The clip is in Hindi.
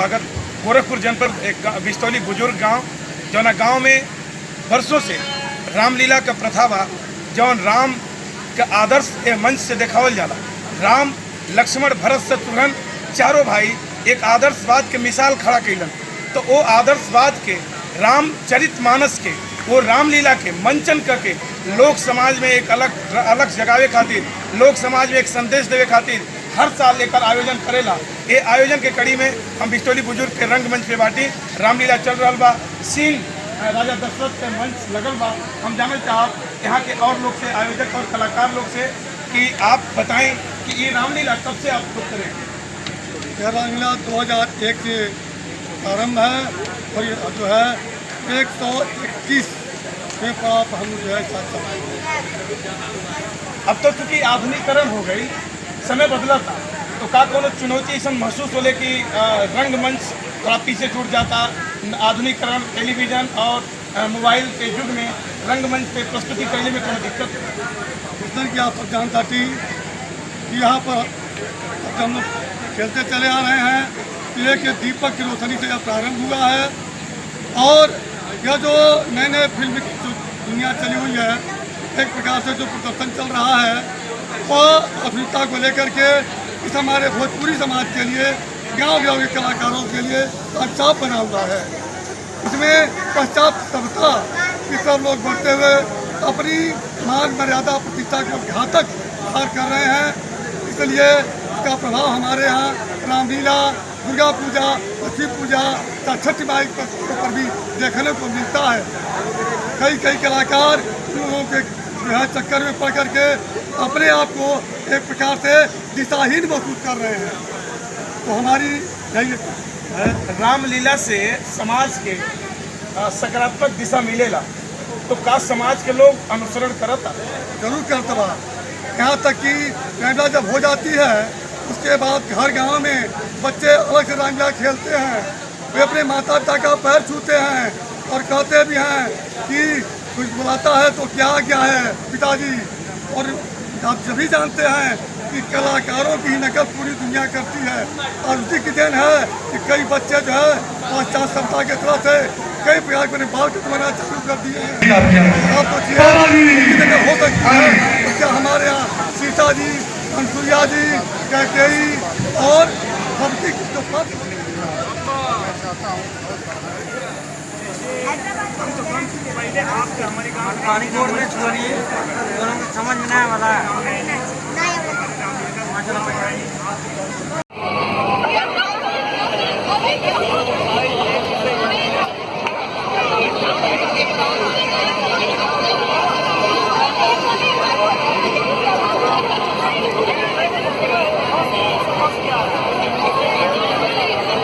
स्वागत। गोरखपुर जनपद एक बिस्तौली बुजुर्ग गांव, जौना गांव में वर्षों से रामलीला का प्रथा बा, जौन राम का आदर्श ए मंच से देखावल जाला। राम, लक्ष्मण, भरत, शत्रुघ्न चारों भाई एक आदर्शवाद के मिसाल खड़ा कैलन। तो वो आदर्शवाद के, रामचरितमानस के, वो रामलीला के मंचन करके लोक समाज में एक अलग जगावे खातिर, लोक समाज में एक संदेश देवे खातिर हर साल लेकर आयोजन करेला। ये आयोजन के कड़ी में हम बिस्तौली बुजुर्ग के रंगमंच पे बाटी रामलीला चल रहा बा। सीन राजा दशरथ के मंच लगल बा। हम जानना चाहब यहाँ के और लोग से, आयोजक और कलाकार लोग से, कि आप बताएं कि ये रामलीला कब से आप खुद करें? यह रामलीला 2001 से प्रारंभ है और ये जो है 121 में प्राप्त हम जो है साथ अब तो चूँकि आधुनिकरण हो गई, समय बदला था, तो का कोनो चुनौती ऐसा महसूस होले कि रंगमंच थोड़ा पीछे छूट जाता? आधुनिकरण, टेलीविज़न और मोबाइल के युग में रंगमंच पे प्रस्तुति करने में कोनो दिक्कत? जिस कि आप सब जानता थी कि यहाँ पर हम लोग खेलते चले आ रहे हैं, एक दीपक की रोशनी से यह प्रारंभ हुआ है। और यह जो नए नए फिल्म जो दुनिया चली हुई है, एक प्रकार से जो प्रदर्शन चल रहा है, वह अभिनेता को लेकर के इस हमारे भोजपुरी समाज के लिए, गांव-गांव के कलाकारों के लिए पश्चात बना हुआ है। इसमें पश्चात सबता कि सब लोग बढ़ते हुए अपनी मान मर्यादा प्रतिष्ठा को घातक हार कर रहे हैं। इसलिए इसका प्रभाव हमारे यहाँ रामलीला, दुर्गा पूजा, लक्ष्मी पूजा, छठी माई पर भी देखने को मिलता है। कई कलाकार लोगों के जो है चक्कर में पड़ करके अपने आप को एक प्रकार से दिशाहीन महसूस कर रहे हैं। तो हमारी यही रामलीला से समाज के सकारात्मक दिशा मिलेला, तो का समाज के लोग अनुसरण करता? जरूर करता बा। यहाँ तक कि रामलीला जब हो जाती है, उसके बाद घर गांव में बच्चे अलग से रामलीला खेलते हैं। वे अपने माता पिता का पैर छूते हैं और कहते भी हैं कि कुछ बुलाता है तो क्या है पिताजी। और आप सभी जानते हैं कि कलाकारों की नकल पूरी दुनिया करती है। और उसी की देन है कि कई बच्चे जो है पाश्चात्य सभ्यता की तरफ से कई प्रकार के बाल कटवाना चालू कर दिए हैं। आप सोचिए हो सकती है तो क्या हमारे यहाँ सीता जी, अनसुईया जी, कैकेयी और भक्ति की तो पहले आप हमारे गाँव पानी में छोड़िए, समझ में नहीं आ रहा है।